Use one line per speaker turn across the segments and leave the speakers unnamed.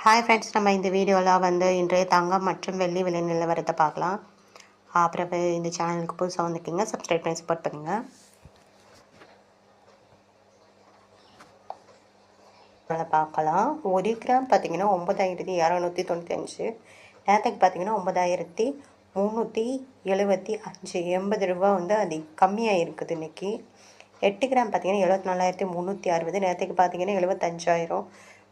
Hi friends, நம்ம இந்த வீடியோவில் இன்றைய தங்கம் மற்றும் வெள்ளி விலை நிலவரத்தை பார்க்கலாம். அப்புறம் இந்த சேனலுக்கு புதுசாக வந்துருக்கீங்க, சப்ஸ்கிரைப் பண்ணி சப்போர்ட் பண்ணுங்கள். பார்க்கலாம். 1 கிராம் பார்த்தீங்கன்னா 9295, நேற்றுக்கு பார்த்தீங்கன்னா 9375, 80 ரூபா கம்மியாக இருக்குது இன்றைக்கி. 8 கிராம் பார்த்தீங்கன்னா 74,360, நேற்றுக்கு பார்த்தீங்கன்னா 75,000,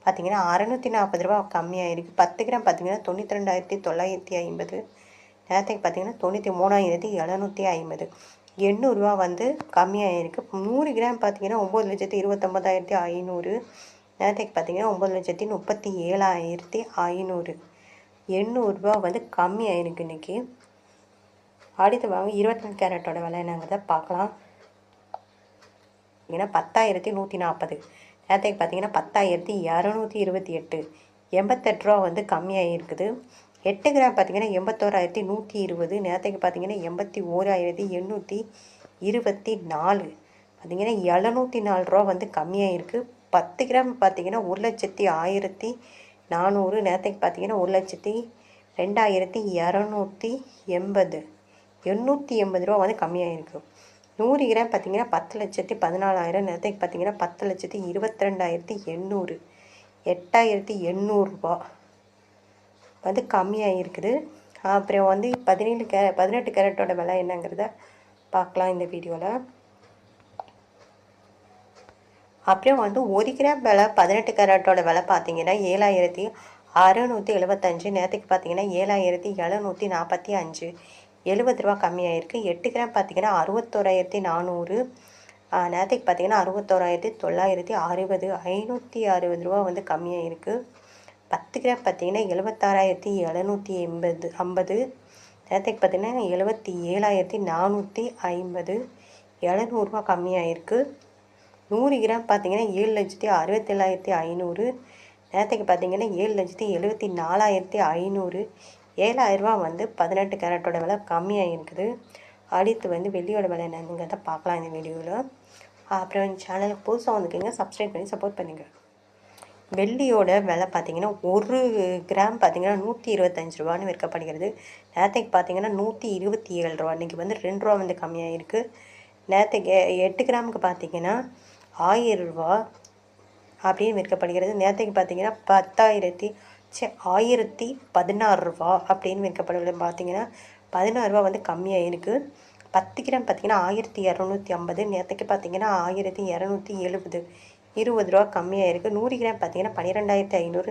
பார்த்தீங்கன்னா 640 ரூபா கம்மியாக இருக்குது. 10 கிராம் பார்த்தீங்கன்னா 92,950, நேற்றுக்கு பார்த்தீங்கன்னா 93,750, 800 ரூபா கம்மியாக இருக்குது. 100 கிராம் பார்த்தீங்கன்னா 9,29,500, நேற்றுக்கு பார்த்தீங்கன்னா 9,37,500, 800 ரூபா கம்மியாக இருக்குது இன்றைக்கி. அடுத்து வாங்க 24 கேரட்டோட விலை என்னங்கிறத பார்க்கலாம். பார்த்தீங்கன்னா 10,140, நேற்றுக்கு பார்த்தீங்கன்னா 10,228, 88 ரூபா கம்மியாக இருக்குது. 8 கிராம் பார்த்தீங்கன்னா 81,120, நேற்றுக்கு பார்த்தீங்கன்னா 81,824, பார்த்தீங்கன்னா 704 ரூபா கம்மியாக இருக்குது. 10 கிராம் பார்த்தீங்கன்னா 1,01,400, நேற்றுக்கு பார்த்தீங்கன்னா 1,02,280, 880 ரூபா கம்மியாக இருக்குது. 100 கிராம் பார்த்தீங்கன்னா 10,14,000, நேற்றுக்கு பார்த்தீங்கன்னா 10,22,800, 8,800 ரூபா கம்மியாக இருக்குது. அப்புறம் 18 கேரட்டோட விலை என்னங்கிறத பார்க்கலாம் இந்த வீடியோவில். அப்புறம் 1 கிராம் விலை 18 கேரட்டோட விலை பார்த்தீங்கன்னா 7,675, நேற்றுக்கு பார்த்தீங்கன்னா 7,745, 70 ரூபா கம்மியாக இருக்குது. 8 கிராம் பார்த்தீங்கன்னா 61,400, நேற்றுக்கு பார்த்தீங்கன்னா 61,960, 560 ரூபா கம்மியாக இருக்குது. 10 கிராம் பார்த்தீங்கன்னா 76,750, நேற்றுக்கு பார்த்தீங்கன்னா 77,450, 700 ரூபா கம்மியாக இருக்குது. 100 கிராம் பார்த்தீங்கன்னா 7,67,500, நேற்றுக்கு பார்த்தீங்கன்னா 7,74,500, 7,000 ரூபா 18 கேரட்டோட விலை கம்மியாக இருக்குது. அடுத்து வெள்ளியோட விலை என்னங்கிறத பார்க்கலாம் இந்த வீடியோவில். அப்புறம் சேனலுக்கு புதுசாக வந்துருக்கீங்க, சப்ஸ்கிரைப் பண்ணி சப்போர்ட் பண்ணுங்கள். வெள்ளியோட விலை பார்த்தீங்கன்னா 1 கிராம் பார்த்தீங்கன்னா 125 ரூபான்னு விற்கப்படுகிறது. நேற்றுக்கு பார்த்தீங்கன்னா 127 ரூபா, இன்றைக்கி 2 ரூபா கம்மியாக இருக்குது. நேற்றுக்கு 8 கிராமுக்கு பார்த்தீங்கன்னா 1000 ரூபா அப்படின்னு விற்கப்படுகிறது. நேற்றுக்கு பார்த்தீங்கன்னா 1,016 ரூபா அப்படின்னு விற்கப்படுகிறது. பார்த்தீங்கன்னா 16 ரூபா கம்மியாக இருக்குது. 10 கிராம் பார்த்தீங்கன்னா 1,250, நேற்றுக்கு பார்த்தீங்கன்னா 1,270, 20 ரூபா கம்மியாக இருக்குது. 100 கிராம் பார்த்தீங்கன்னா 12,500.